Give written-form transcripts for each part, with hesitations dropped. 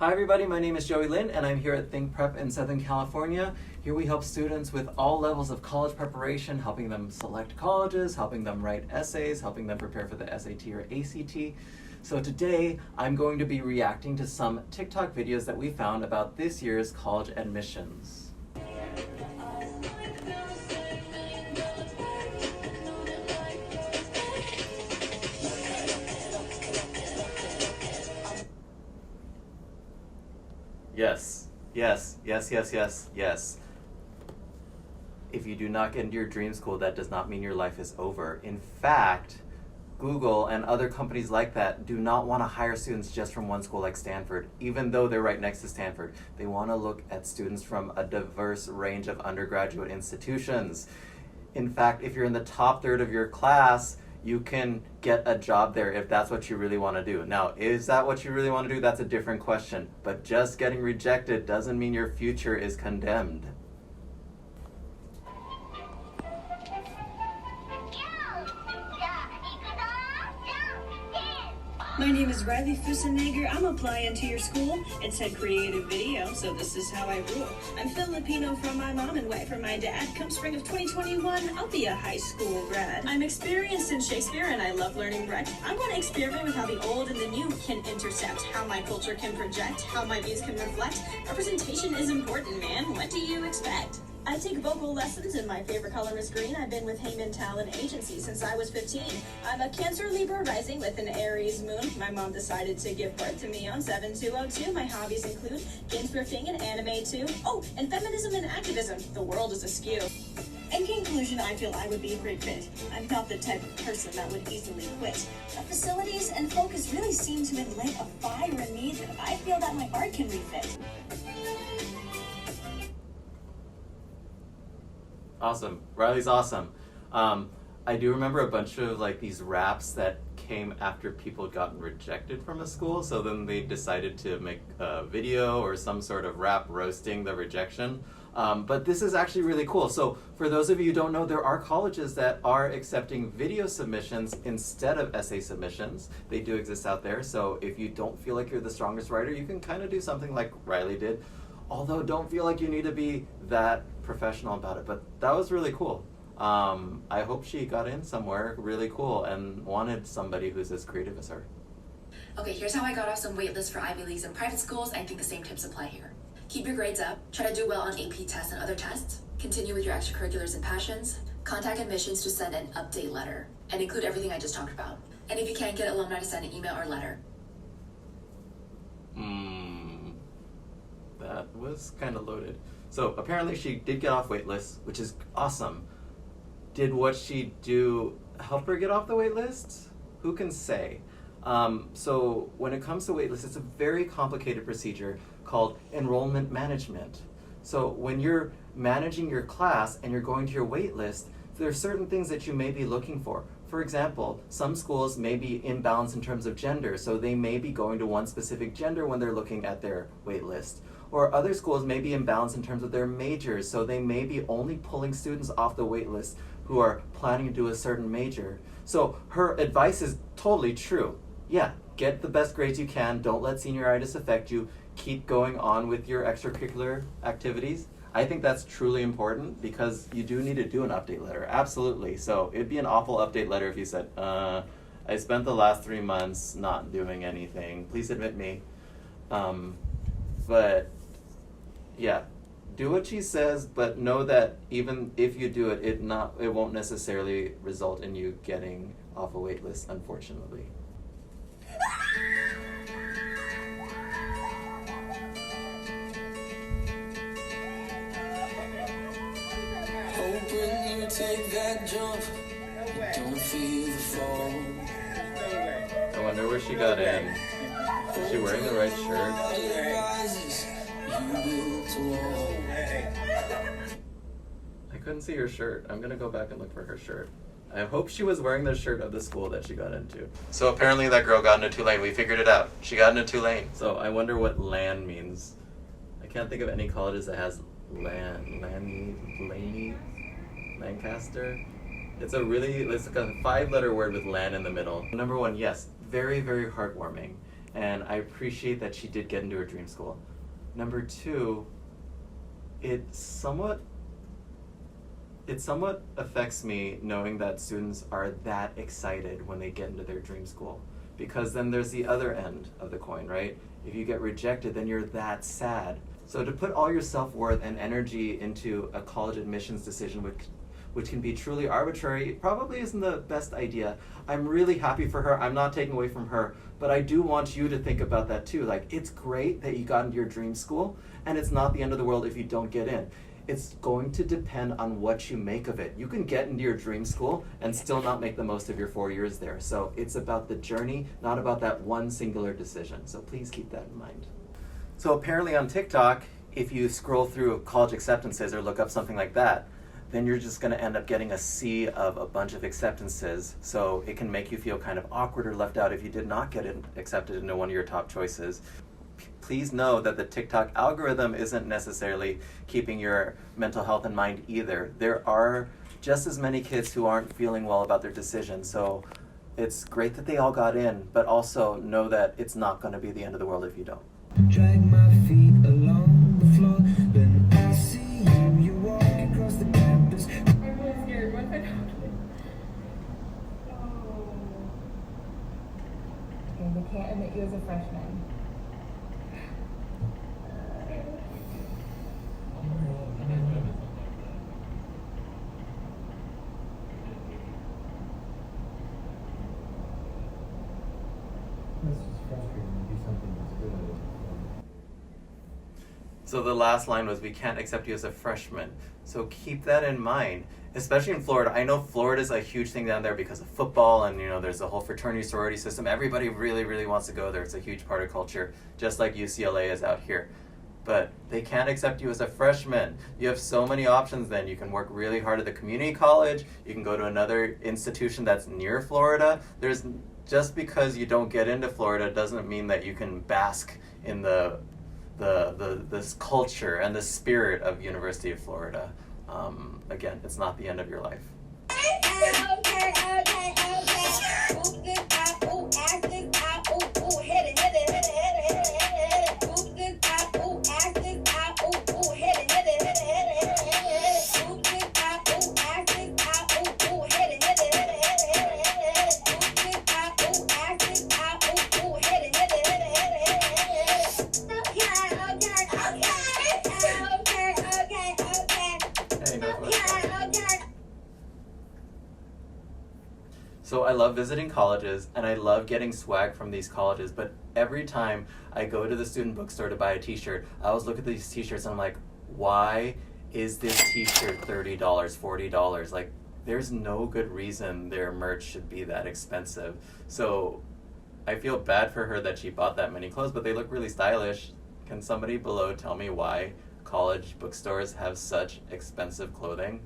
Hi everybody, my name is Joey Lin and I'm here at Think Prep in Southern California. Here we help students with all levels of college preparation, helping them select colleges, helping them write essays, helping them prepare for the SAT or ACT. So today I'm going to be reacting to some TikTok videos that we found about this year's college admissions. Yes. If you do not get into your dream school, that does not mean your life is over. In fact, Google and other companies like that do not want to hire students just from one school like Stanford, even though they're right next to Stanford. They want to look at students from a diverse range of undergraduate institutions. In fact, if you're in the top third of your class, you can get a job there if that's what you really want to do. Now, is that what you really want to do? That's a different question. But just getting rejected doesn't mean your future is condemned. My name is Riley Fusenegger. I'm applying to your school. It said creative video, so this is how I rule. I'm Filipino from my mom and white from my dad. Come spring of 2021, I'll be a high school grad. I'm experienced in Shakespeare and I love learning Brecht. I'm going to experiment with how the old and the new can intersect, how my culture can project, how my views can reflect. Representation is important, man. What do you expect? I take vocal lessons and my favorite color is green. I've been with Heyman Talent Agency since I was 15. I'm a Cancer Libra rising with an Aries moon. My mom decided to give birth to me on 7202. My hobbies include game thrifting and anime too. Oh, and feminism and activism. The world is askew. In conclusion, I feel I would be a great fit. I'm not the type of person that would easily quit. The facilities and focus really seem to ignite a fire in me that I feel that my art can refit. Awesome. Riley's awesome. I do remember a bunch of like these raps that came after people had gotten rejected from a school, so then they decided to make a video or some sort of rap roasting the rejection. But this is actually really cool. So for those of you who don't know, there are colleges that are accepting video submissions instead of essay submissions. They do exist out there, so if you don't feel like you're the strongest writer, you can kind of do something like Riley did. Although don't feel like you need to be that professional about it, but that was really cool. I hope she got in somewhere really cool and wanted somebody who's as creative as her. Okay, here's how I got off some waitlists for Ivy Leagues and private schools. I think the same tips apply here. Keep your grades up, try to do well on AP tests and other tests, continue with your extracurriculars and passions, contact admissions to send an update letter, and include everything I just talked about. And if you can't get alumni to send an email or letter. That was kind of loaded. So apparently she did get off waitlist, which is awesome. Did what she do help her get off the waitlist? Who can say? So when it comes to waitlist, it's a very complicated procedure called enrollment management. So when you're managing your class and you're going to your waitlist, there are certain things that you may be looking for. For example, some schools may be imbalanced in terms of gender, so they may be going to one specific gender when they're looking at their waitlist. Or other schools may be imbalanced in terms of their majors, so they may be only pulling students off the waitlist who are planning to do a certain major. So her advice is totally true. Yeah, get the best grades you can, don't let senioritis affect you, keep going on with your extracurricular activities. I think that's truly important because you do need to do an update letter, absolutely. So it'd be an awful update letter if you said, I spent the last 3 months not doing anything, please admit me. But yeah, do what she says, but know that even if you do it, it won't necessarily result in you getting off a wait list, unfortunately. Hoping you take that jump, don't feel the fall. I wonder where she got in. Is she wearing the right shirt? I couldn't see her shirt. I'm gonna go back and look for her shirt. I hope she was wearing the shirt of the school that she got into. So apparently that girl got into Tulane. We figured it out. She got into Tulane. So I wonder what LAN means. I can't think of any colleges that has Lancaster. It's like a 5-letter word with LAN in the middle. Number one, yes, very, very heartwarming. and I appreciate that she did get into her dream school. Number two, it somewhat affects me knowing that students are that excited when they get into their dream school, because then there's the other end of the coin, right? If you get rejected, then you're that sad. So to put all your self-worth and energy into a college admissions decision, which can be truly arbitrary, probably isn't the best idea. I'm really happy for her. I'm not taking away from her, but I do want you to think about that too. Like, it's great that you got into your dream school, and it's not the end of the world if you don't get in. It's going to depend on what you make of it. You can get into your dream school and still not make the most of your 4 years there. So it's about the journey, not about that one singular decision. So please keep that in mind. So apparently on TikTok, if you scroll through college acceptances or look up something like that, then you're just going to end up getting a sea of a bunch of acceptances. So it can make you feel kind of awkward or left out if you did not get accepted into one of your top choices. Please know that the TikTok algorithm isn't necessarily keeping your mental health in mind either. There are just as many kids who aren't feeling well about their decision. So it's great that they all got in, but also know that it's not going to be the end of the world if you don't. Drag my feet along the floor. Then I see you walk across the campus. I'm really scared. What if I don't? Okay, they can't admit you as a freshman. This is frustrating to do something that's good. So the last line was, we can't accept you as a freshman. So keep that in mind, especially in Florida. I know Florida's a huge thing down there because of football, and there's a whole fraternity sorority system. Everybody really, really wants to go there. It's a huge part of culture, just like UCLA is out here. But they can't accept you as a freshman. You have so many options then. You can work really hard at the community college. You can go to another institution that's near Florida. Just because you don't get into Florida doesn't mean that you can bask in this culture and the spirit of University of Florida. Again, it's not the end of your life. So I love visiting colleges, and I love getting swag from these colleges, but every time I go to the student bookstore to buy a t-shirt, I always look at these t-shirts and I'm like, why is this t-shirt $30, $40? Like, there's no good reason their merch should be that expensive. So I feel bad for her that she bought that many clothes, but they look really stylish. Can somebody below tell me why college bookstores have such expensive clothing?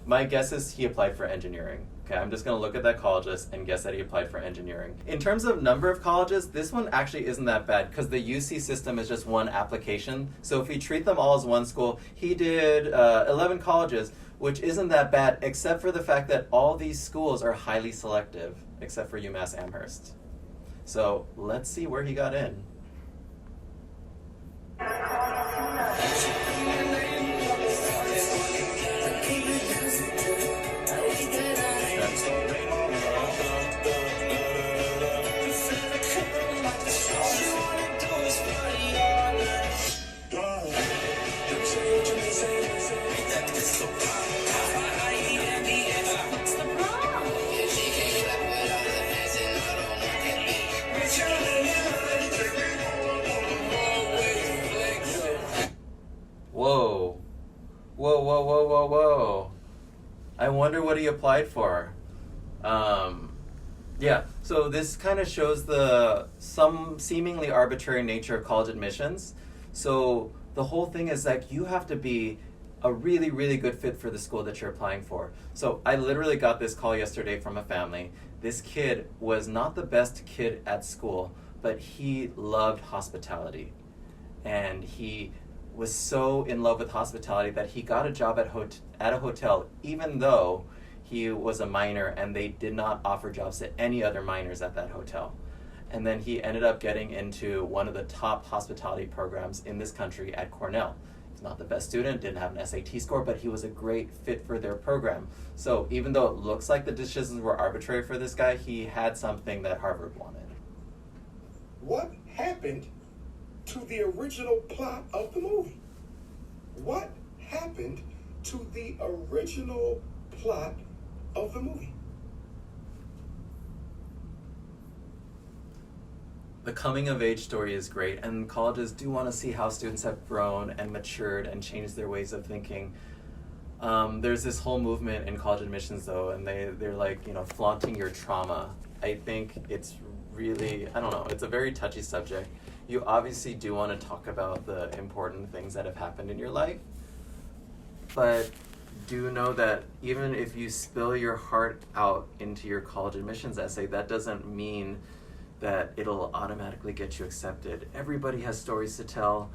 My guess is he applied for engineering. Okay, I'm just going to look at that college list and guess that he applied for engineering. In terms of number of colleges, this one actually isn't that bad because the UC system is just one application. So if we treat them all as one school, he did 11 colleges, which isn't that bad, except for the fact that all these schools are highly selective, except for UMass Amherst. So let's see where he got in. Whoa. Whoa, whoa, whoa, whoa, whoa. I wonder what he applied for. Yeah, so this kind of shows some seemingly arbitrary nature of college admissions. So the whole thing is that you have to be a really, really good fit for the school that you're applying for. So I literally got this call yesterday from a family. This kid was not the best kid at school, but he loved hospitality. And he was so in love with hospitality that he got a job at a hotel, even though he was a minor and they did not offer jobs to any other minors at that hotel. And then he ended up getting into one of the top hospitality programs in this country at Cornell. He's not the best student, didn't have an SAT score, but he was a great fit for their program. So even though it looks like the decisions were arbitrary for this guy, he had something that Harvard wanted. What happened to the original plot of the movie? What happened to the original plot of the movie? The coming of age story is great, and colleges do want to see how students have grown and matured and changed their ways of thinking. There's this whole movement in college admissions though, and they're like, you know, flaunting your trauma. I think it's really, I don't know, it's a very touchy subject. You obviously do want to talk about the important things that have happened in your life, but do know that even if you spill your heart out into your college admissions essay, that doesn't mean that it'll automatically get you accepted. Everybody has stories to tell,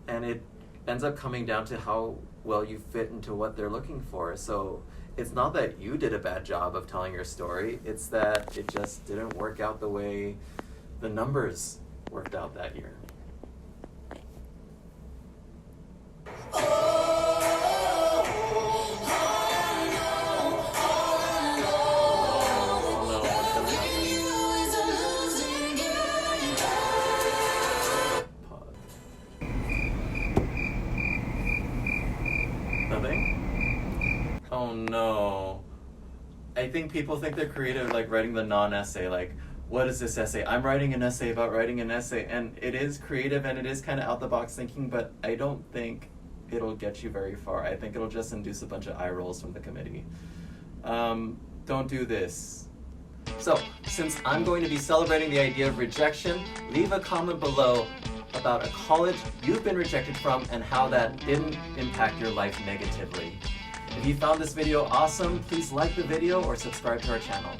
and it ends up coming down to how well you fit into what they're looking for. So it's not that you did a bad job of telling your story, it's that it just didn't work out the way the numbers worked out that year. Nothing? Oh no. I think people think they're creative, like writing the non-essay, like, what is this essay? I'm writing an essay about writing an essay, and it is creative and it is kind of out-the-box thinking, but I don't think it'll get you very far. I think it'll just induce a bunch of eye rolls from the committee. Don't do this. So, since I'm going to be celebrating the idea of rejection, leave a comment below about a college you've been rejected from and how that didn't impact your life negatively. If you found this video awesome, please like the video or subscribe to our channel.